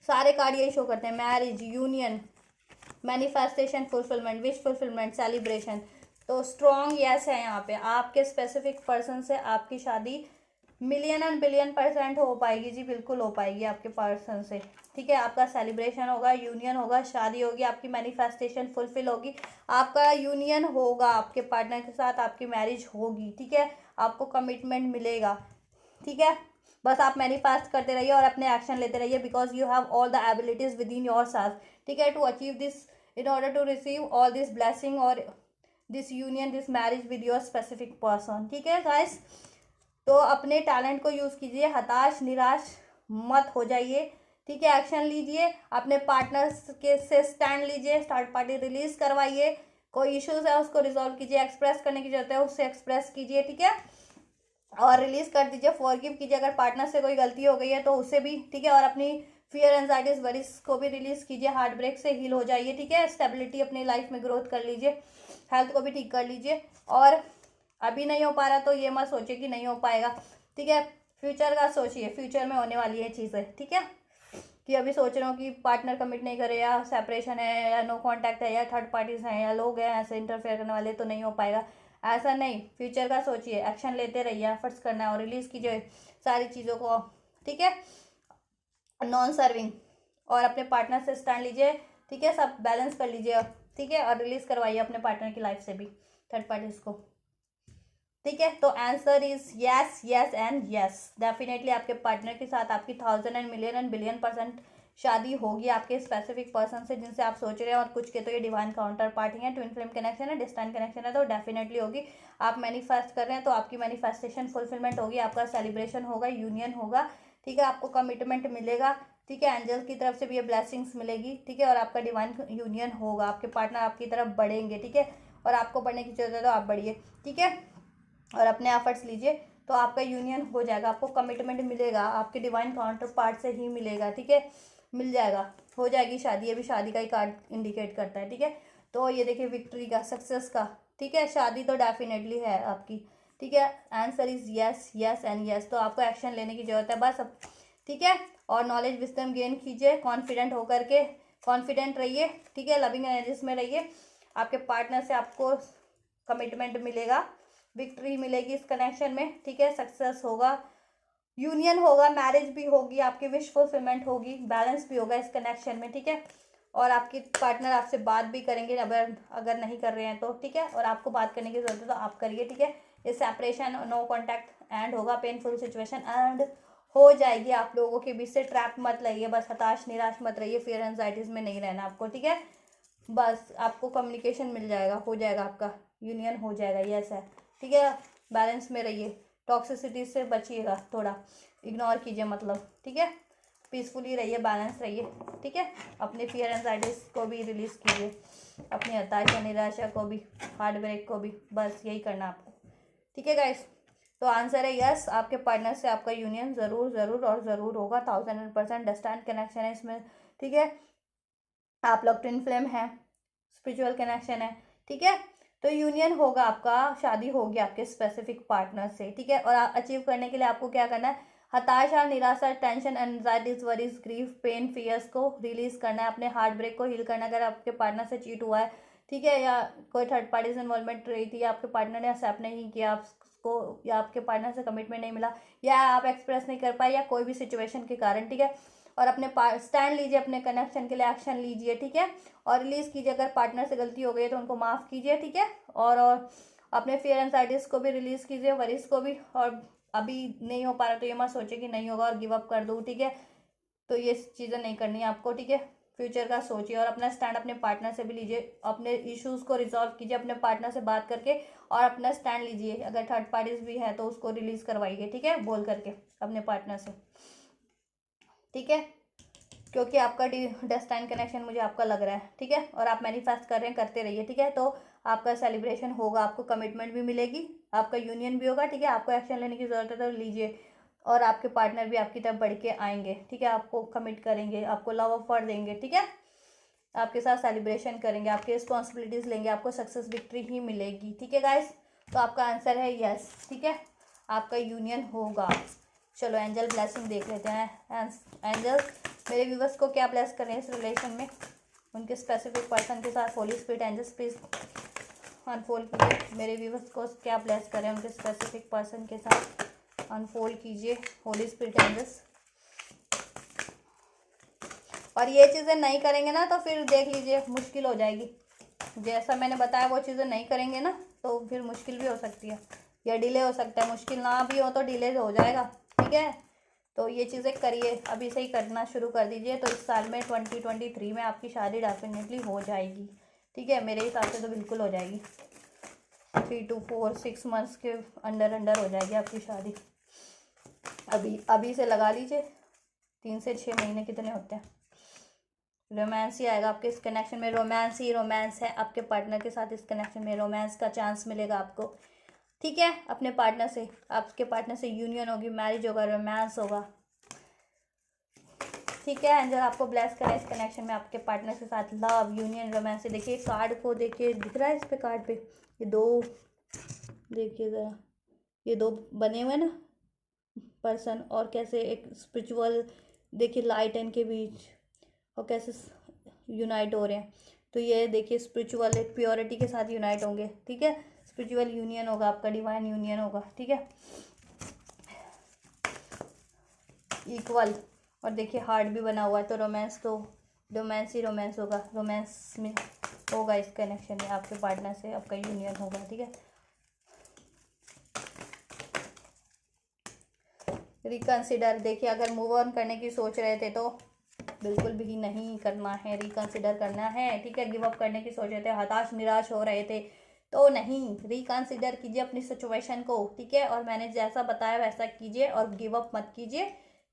सारे card यही शो करते हैं, marriage, union, manifestation, fulfilment, wish fulfilment, celebration. तो strong yes है यहाँ पे, आपके स्पेसिफिक पर्सन से आपकी शादी मिलियन एंड बिलियन% हो पाएगी जी, बिल्कुल हो पाएगी आपके पर्सन से, ठीक है। आपका सेलिब्रेशन होगा, यूनियन होगा, शादी होगी, आपकी मैनिफेस्टेशन फुलफिल होगी, आपका यूनियन होगा आपके पार्टनर के साथ, आपकी मैरिज होगी, ठीक है, आपको कमिटमेंट मिलेगा, ठीक है। बस आप मैनिफेस्ट करते रहिए और अपने एक्शन लेते रहिए, because you have all the abilities within yourself, ठीक है, to achieve this, in order to receive all this blessing और this union, this marriage with your specific person, ठीक है गाइस। तो अपने टैलेंट को यूज़ कीजिए, हताश निराश मत हो जाइए, ठीक है, एक्शन लीजिए, अपने पार्टनर्स के से स्टैंड लीजिए, थर्ड पार्टी रिलीज करवाइए, कोई इश्यूज है उसको रिजॉल्व कीजिए, एक्सप्रेस करने की जरूरत है उससे एक्सप्रेस कीजिए, ठीक है, और रिलीज कर दीजिए, फॉरगिव कीजिए अगर पार्टनर से कोई गलती हो गई है तो उसे भी, ठीक है, और अपनी फियर एंजाइटीज वरीज को भी रिलीज कीजिए, हार्ट ब्रेक से हील हो जाइए, ठीक है, स्टेबिलिटी अपनी लाइफ में ग्रोथ कर लीजिए, हेल्थ को भी ठीक कर लीजिए। और अभी नहीं हो पा रहा तो ये मत सोचिए कि नहीं हो पाएगा, ठीक है, फ्यूचर का सोचिए, फ्यूचर में होने वाली है चीज़ें, ठीक है, कि अभी सोच रहे हो कि पार्टनर कमिट नहीं करे या सेपरेशन है या नो कांटेक्ट है या थर्ड पार्टीज हैं या लोग हैं ऐसे इंटरफेयर करने वाले तो नहीं हो पाएगा, ऐसा नहीं, फ्यूचर का सोचिए, एक्शन लेते रहिए, एफर्ट्स करना है और रिलीज कीजिए सारी चीज़ों को, ठीक है, नॉन सर्विंग, और अपने पार्टनर से स्टैंड लीजिए, ठीक है, सब बैलेंस कर लीजिए, ठीक है, और रिलीज करवाइए अपने पार्टनर की लाइफ से भी थर्ड पार्टीज को, ठीक है। तो answer is yes, yes and yes, definitely आपके पार्टनर के साथ आपकी 1,000 and million and billion% शादी होगी आपके स्पेसिफिक पर्सन से जिनसे आप सोच रहे हैं, और कुछ के तो ये डिवाइन काउंटर पार्टी है, ट्विन फ्लेम कनेक्शन है, डिस्टेंट कनेक्शन है, तो डेफिनेटली होगी। आप मैनिफेस्ट कर रहे हैं तो आपकी मैनिफेस्टेशन फुलफिलमेंट होगी, आपका सेलिब्रेशन होगा, यूनियन होगा, ठीक है, आपको कमिटमेंट मिलेगा, ठीक है, एंजल की तरफ से भी ये ब्लेसिंग्स मिलेगी, ठीक है, और आपका डिवाइन यूनियन होगा, आपके पार्टनर आपकी तरफ बढ़ेंगे, ठीक है, और आपको बढ़ने की जरूरत है तो आप बढ़िए, ठीक है, और अपने एफर्ट्स लीजिए तो आपका यूनियन हो जाएगा, आपको कमिटमेंट मिलेगा, आपके डिवाइन काउंटर पार्ट से ही मिलेगा, ठीक है, मिल जाएगा, हो जाएगी शादी, ये भी शादी का ही कार्ड इंडिकेट करता है, ठीक है। तो ये देखिए विक्ट्री का, सक्सेस का, ठीक है, शादी तो डेफिनेटली है आपकी, ठीक है, answer is yes yes and yes. तो आपको एक्शन लेने की जरूरत है बस अब, ठीक है, और नॉलेज विजडम गेन कीजिए, कॉन्फिडेंट होकर के, कॉन्फिडेंट रहिए, ठीक है, लविंग एनर्जीज में रहिए, आपके पार्टनर से आपको कमिटमेंट मिलेगा, विक्ट्री मिलेगी इस कनेक्शन में, ठीक है, सक्सेस होगा, यूनियन होगा, मैरिज भी होगी, आपकी विश फुलफिलमेंट होगी, बैलेंस भी होगा इस कनेक्शन में, ठीक है, और आपके पार्टनर आपसे बात भी करेंगे अगर नहीं कर रहे हैं तो, ठीक है, और आपको बात करने की जरूरत है तो आप करिए, ठीक है। ये सेपरेशन, नो कॉन्टैक्ट एंड होगा, पेनफुल सिचुएशन एंड हो जाएगी, आप लोगों के बीच से ट्रैप मत लइए, बस हताश निराश मत रहिए, फियर एंजाइटीज में नहीं रहना आपको, ठीक है, बस आपको कम्युनिकेशन मिल जाएगा, हो जाएगा, आपका यूनियन हो जाएगा, यस है, ठीक है, बैलेंस में रहिए, टॉक्सिसिटी से बचिएगा, थोड़ा इग्नोर कीजिए मतलब, ठीक है, पीसफुली रहिए, बैलेंस रहिए, ठीक है, अपने फियर एंजाइटीज को भी रिलीज कीजिए, अपनी हताशा निराशा को भी, हार्ट ब्रेक को भी, बस यही करना आपको, ठीक है गाइस। तो आंसर है यस, आपके पार्टनर से आपका यूनियन ज़रूर ज़रूर और ज़रूर होगा, 1000% डिस्टेंट कनेक्शन है इसमें, ठीक है, आप लोग ट्विन फ्लेम है, स्पिरिचुअल कनेक्शन है, ठीक है, तो यूनियन होगा आपका, शादी होगी आपके स्पेसिफिक पार्टनर से, ठीक है, और अचीव करने के लिए आपको क्या करना है, हताशा निराशा tension anxieties worries grief pain fears को रिलीज करना है, अपने हार्ट ब्रेक को हील करना है, अगर आपके पार्टनर से चीट हुआ है, ठीक है, या कोई थर्ड पार्टी से इन्वॉल्वमेंट रही थी, या आपके पार्टनर ने एक्सेप्ट नहीं किया आपको, या आपके पार्टनर से कमिटमेंट नहीं मिला, या आप एक्सप्रेस नहीं कर पाए, या कोई भी सिचुएशन के कारण, ठीक है, और अपने स्टैंड लीजिए, अपने कनेक्शन के लिए एक्शन लीजिए, ठीक है, और रिलीज कीजिए, अगर पार्टनर से गलती हो गई है तो उनको माफ़ कीजिए, ठीक है, और अपने फियर एंजाइटीज को भी रिलीज कीजिए, वरीज को भी, और अभी नहीं हो पा रहा तो ये मत सोचे कि नहीं होगा और गिव अप कर दूँ, ठीक है, तो ये चीज़ें नहीं करनी है आपको, ठीक है, फ्यूचर का सोचिए, और अपना स्टैंड अपने पार्टनर से भी लीजिए, अपने इश्यूज़ को रिजॉल्व कीजिए अपने पार्टनर से बात करके, और अपना स्टैंड लीजिए, अगर थर्ड पार्टीज भी है तो उसको रिलीज करवाइए, ठीक है, बोल करके अपने पार्टनर से, ठीक है, क्योंकि आपका डेस्टाइन कनेक्शन मुझे आपका लग रहा है, ठीक है, और आप मैनिफेस्ट कर रहे हैं, करते रहिए, ठीक है, तो आपका सेलिब्रेशन होगा, आपको कमिटमेंट भी मिलेगी, आपका यूनियन भी होगा, ठीक है, आपको एक्शन लेने की ज़रूरत है तो लीजिए, और आपके पार्टनर भी आपकी तरफ बढ़ के आएंगे, ठीक है, आपको कमिट करेंगे, आपको लव ऑफर देंगे, ठीक है, आपके साथ सेलिब्रेशन करेंगे, आपकी रिस्पॉन्सिबिलिटीज़ लेंगे, आपको सक्सेस विक्ट्री ही मिलेगी, ठीक है गाइस, तो आपका आंसर है यस, ठीक है, आपका यूनियन होगा। चलो एंजल ब्लेसिंग देख लेते हैं, एंजल मेरे व्यूवर्स को क्या ब्लेस करें इस रिलेशन में, उनके स्पेसिफिक पर्सन के साथ, holy spirit angels please unfold कीजिए, मेरे व्यूवर्स को क्या ब्लेस करें उनके स्पेसिफिक पर्सन के साथ, अनफोल्ड कीजिए होली स्पिरिट एंजल्स। और ये चीज़ें नहीं करेंगे ना तो फिर देख लीजिए मुश्किल हो जाएगी, जैसा मैंने बताया वो चीज़ें नहीं करेंगे ना तो फिर मुश्किल भी हो सकती है, या डिले हो सकता है, मुश्किल ना भी हो तो डिले हो जाएगा, ठीक है, तो ये चीज़ें करिए, अभी से ही करना शुरू कर दीजिए, तो इस साल में 2023 में आपकी शादी डेफिनेटली हो जाएगी, ठीक है, मेरे हिसाब से तो बिल्कुल हो जाएगी, 3 to 4 6 मंथ्स के अंडर हो जाएगी आपकी शादी, अभी से लगा लीजिए, 3 से 6 महीने कितने होते हैं, रोमांस ही आएगा आपके इस कनेक्शन में, रोमांस ही रोमांस है आपके पार्टनर के साथ, इस कनेक्शन में रोमांस का चांस मिलेगा आपको, ठीक है, अपने पार्टनर से, आपके पार्टनर से यूनियन होगी, मैरिज होगा, रोमांस होगा, ठीक है, एंजल आपको ब्लेस करें इस कनेक्शन में आपके पार्टनर के साथ, लव यूनियन रोमांस से। देखिए कार्ड को देखिए, दिख रहा है इस पे कार्ड पे ये दो, देखिए ज़रा ये दो बने हुए ना पर्सन, और कैसे एक स्पिरिचुअल, देखिए लाइट इनके बीच, और कैसे यूनाइट हो रहे हैं, तो ये देखिए स्पिरिचुअल एक प्योरिटी के साथ यूनाइट होंगे, ठीक है, स्पिरिचुअल यूनियन होगा आपका, डिवाइन यूनियन होगा, ठीक है, इक्वल, और देखिए हार्ट भी बना हुआ है, तो रोमांस ही रोमांस होगा, रोमांस में होगा इस कनेक्शन में आपके पार्टनर से आपका यूनियन होगा, ठीक है, रिकंसिडर, देखिए अगर मूव ऑन करने की सोच रहे थे तो बिल्कुल भी नहीं करना है, रिकंसिडर करना है, ठीक है, गिव अप करने की सोच रहे थे, हताश निराश हो रहे थे तो नहीं, रिकंसिडर कीजिए अपनी सिचुएशन को, ठीक है, और मैंने जैसा बताया वैसा कीजिए और गिव अप मत कीजिए,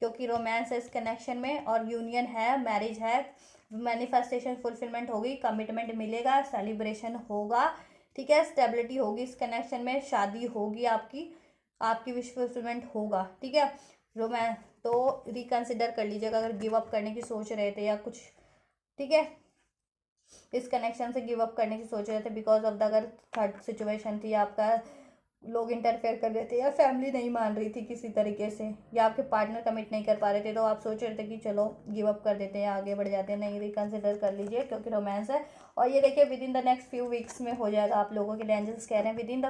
क्योंकि रोमांस है इस कनेक्शन में और यूनियन है, मैरिज है, मैनिफेस्टेशन फुलफिलमेंट होगी, कमिटमेंट मिलेगा, सेलिब्रेशन होगा, ठीक है, स्टेबिलिटी होगी इस कनेक्शन में, शादी होगी आपकी, आपकी विश फुलफिलमेंट होगा, ठीक है। रोमांस तो रिकंसिडर कर लीजिएगा अगर गिव अप करने की सोच रहे थे या कुछ, ठीक है, इस कनेक्शन से गिव अप करने की सोच रहे थे बिकॉज ऑफ द अगर थर्ड सिचुएशन थी, आपका लोग इंटरफेयर कर रहे थे या फैमिली नहीं मान रही थी किसी तरीके से, या आपके पार्टनर कमिट नहीं कर पा रहे थे, तो आप सोच रहे थे कि चलो गिव अप कर देते हैं, आगे बढ़ जाते हैं, नहीं, रिकंसिडर कर लीजिए क्योंकि रोमांस है। और ये देखिए with in the next few weeks में हो जाएगा आप लोगों के लिए, एंजल्स कह रहे हैं with in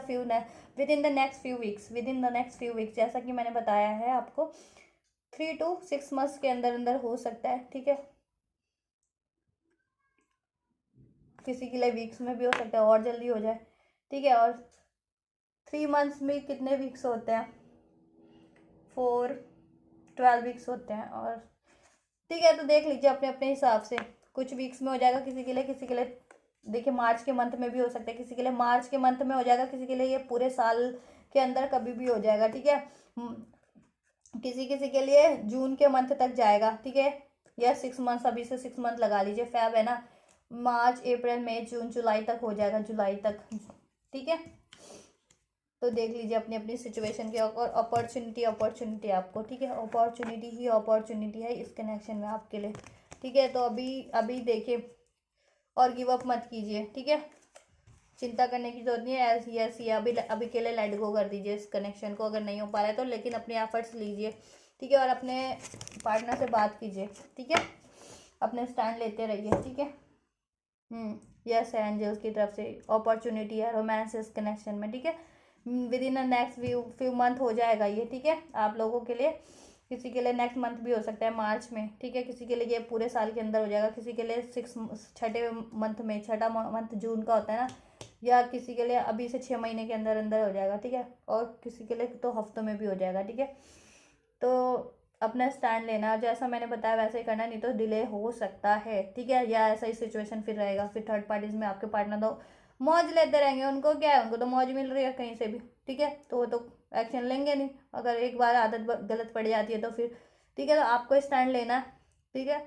the next few weeks, जैसा कि मैंने बताया है आपको 3 to 6 months के अंदर अंदर हो सकता है, ठीक है, किसी के लिए वीक्स में भी हो सकता है और जल्दी हो जाए, ठीक है। और 3 months में कितने वीक्स होते हैं, 12 वीक्स होते हैं, और ठीक है, तो देख लीजिए अपने अपने हिसाब से, कुछ वीक्स में हो जाएगा किसी के लिए देखिए मार्च के मंथ में भी हो सकता है, किसी के लिए मार्च के मंथ में हो जाएगा, किसी के लिए ये पूरे साल के अंदर कभी भी हो जाएगा, ठीक है, किसी के लिए जून के मंथ तक जाएगा, ठीक है, या 6 months, अभी से 6 month लगा लीजिए, फैब है ना, मार्च अप्रैल मई जून जुलाई तक हो जाएगा, जुलाई तक, ठीक है। तो देख लीजिए अपनी अपनी सिचुएशन की, और अपॉर्चुनिटी आपको, ठीक है, अपॉर्चुनिटी है इस कनेक्शन में आपके लिए, ठीक है। तो अभी देखिए और गिव अप मत कीजिए, ठीक है, चिंता करने की जरूरत नहीं है, यस ये अभी के लिए लेट गो कर दीजिए इस कनेक्शन को अगर नहीं हो पा रहा है तो, लेकिन अपने एफर्ट्स लीजिए, ठीक है, और अपने पार्टनर से बात कीजिए, ठीक है, अपने स्टैंड लेते रहिए, ठीक है। यस है, एंजल्स की तरफ से अपॉर्चुनिटी है, रोमांस इस कनेक्शन में, ठीक है, with in the next few month हो जाएगा ये, ठीक है, आप लोगों के लिए, किसी के लिए नेक्स्ट मंथ भी हो सकता है मार्च में, ठीक है, किसी के लिए ये पूरे साल के अंदर हो जाएगा, किसी के लिए छठा मंथ जून का होता है ना, या किसी के लिए अभी से 6 महीने के अंदर अंदर हो जाएगा, ठीक है, और किसी के लिए तो हफ्तों में भी हो जाएगा, ठीक है। तो अपना स्टैंड लेना, जैसा मैंने बताया वैसे ही करना, नहीं तो डिले हो सकता है, ठीक है, या ऐसा ही सिचुएशन फिर रहेगा, फिर थर्ड पार्टीज में आपके पार्टनर तो मौज लेते रहेंगे, उनको क्या है, उनको तो मौज मिल रही है कहीं से भी, ठीक है, तो वो तो एक्शन लेंगे नहीं, अगर एक बार आदत गलत पड़ जाती है तो फिर, ठीक है, तो आपको स्टैंड लेना, ठीक है,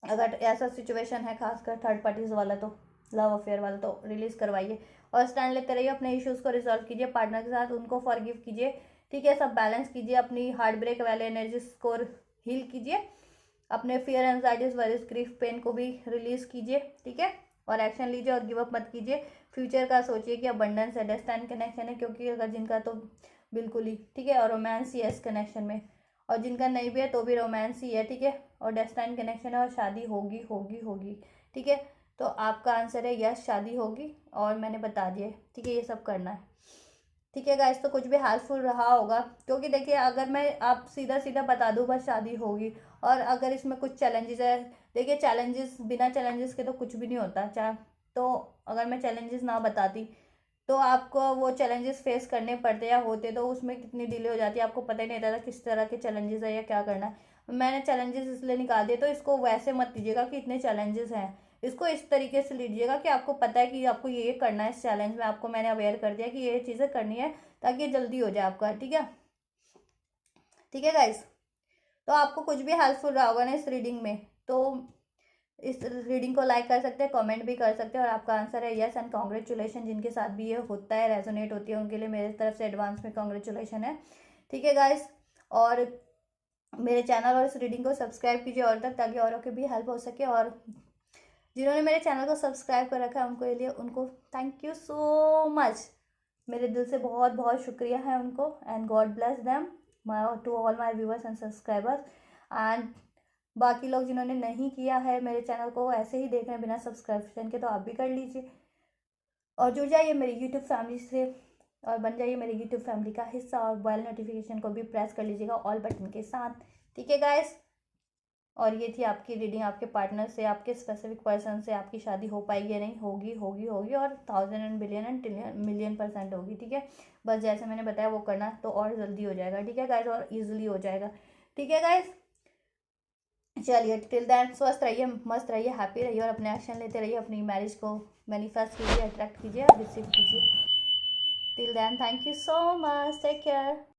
अगर ऐसा सिचुएशन है खासकर थर्ड पार्टीज वाला तो, लव अफेयर वाला, तो रिलीज करवाइए और स्टैंड लेते रहिए, अपने इश्यूज को रिजॉल्व कीजिए पार्टनर के साथ, उनको फॉरगिव कीजिए, ठीक है, सब बैलेंस कीजिए, अपनी हार्ट ब्रेक वाले एनर्जी स्कोर हील कीजिए, अपने fear anxieties worries grief pain को भी रिलीज कीजिए, ठीक है, और एक्शन लीजिए और गिव अप मत कीजिए, फ्यूचर का सोचिए कि अबंडेंस है, डेस्टाइन कनेक्शन है, क्योंकि अगर जिनका तो बिल्कुल ही, ठीक है, और रोमांस ही है इस कनेक्शन में, और जिनका नहीं भी है तो भी रोमांस ही है, ठीक है, और डेस्टाइन कनेक्शन है और शादी होगी होगी होगी, ठीक है। तो आपका आंसर है यस, शादी होगी, और मैंने बता दिया, ठीक है, ये सब करना है, ठीक है गाइस। तो कुछ भी हेल्पफुल रहा होगा, क्योंकि देखिए अगर मैं आप सीधा सीधा बता दूँ बस शादी होगी, और अगर इसमें कुछ चैलेंजेस है, देखिए चैलेंजेस, बिना चैलेंजेस के तो कुछ भी नहीं होता, तो अगर मैं चैलेंजेस ना बताती तो आपको वो चैलेंजेस फेस करने पड़ते या होते, तो उसमें कितनी डिले हो जाती है, आपको पता ही नहीं रहता किस तरह के चैलेंजेस है या क्या करना है। मैंने चैलेंजेस इसलिए निकाल दिए, तो इसको वैसे मत लीजिएगा कि इतने चैलेंजेस हैं, इसको इस तरीके से लीजिएगा कि आपको पता है कि आपको ये करना है, इस चैलेंज में आपको मैंने अवेयर कर दिया कि ये चीज़ें करनी है ताकि ये जल्दी हो जाए आपका, ठीक है, ठीक है गाइस। तो आपको कुछ भी हेल्पफुल रहा होगा ना इस रीडिंग में, तो इस रीडिंग को लाइक कर सकते हैं, कमेंट भी कर सकते हैं, और आपका आंसर है यस, एंड कॉन्ग्रेचुलेशन, जिनके साथ भी ये होता है, रेजोनेट होती है, उनके लिए मेरे तरफ से एडवांस में कॉन्ग्रेचुलेशन है, ठीक है गाइस। और मेरे चैनल और इस रीडिंग को सब्सक्राइब कीजिए और तक, ताकि औरों की भी हेल्प हो सके, और जिन्होंने मेरे चैनल को सब्सक्राइब कर रखा है उनको लिए उनको थैंक यू सो मच, मेरे दिल से बहुत बहुत शुक्रिया है उनको, and God bless them, to all my viewers and subscribers, and बाकी लोग जिन्होंने नहीं किया है मेरे चैनल को ऐसे ही देख रहे हैं बिना सब्सक्रिप्शन के, तो आप भी कर लीजिए और जुड़ जाइए मेरी यूट्यूब फैमिली से, और बन जाइए मेरी यूट्यूब फैमिली का हिस्सा, और बेल नोटिफिकेशन को भी प्रेस कर लीजिएगा ऑल बटन के साथ, ठीक है गाइस। और ये थी आपकी रीडिंग, आपके पार्टनर से, आपके स्पेसिफिक पर्सन से आपकी शादी हो पाएगी या नहीं, होगी होगी होगी, और 1000 एंड बिलियन एंड मिलियन % होगी, ठीक है, बस जैसे मैंने बताया वो करना, तो और जल्दी हो जाएगा, ठीक है गाइस, और ईजिली हो जाएगा, ठीक है गाइस। चलिए टिल देन स्वस्थ रहिए, मस्त रहिए, हैप्पी रहिए, और अपने एक्शन लेते रहिए, अपनी मैरिज को मैनिफेस्ट कीजिए, अट्रैक्ट कीजिए और रिसीव कीजिए। Till then thank you so much, take care.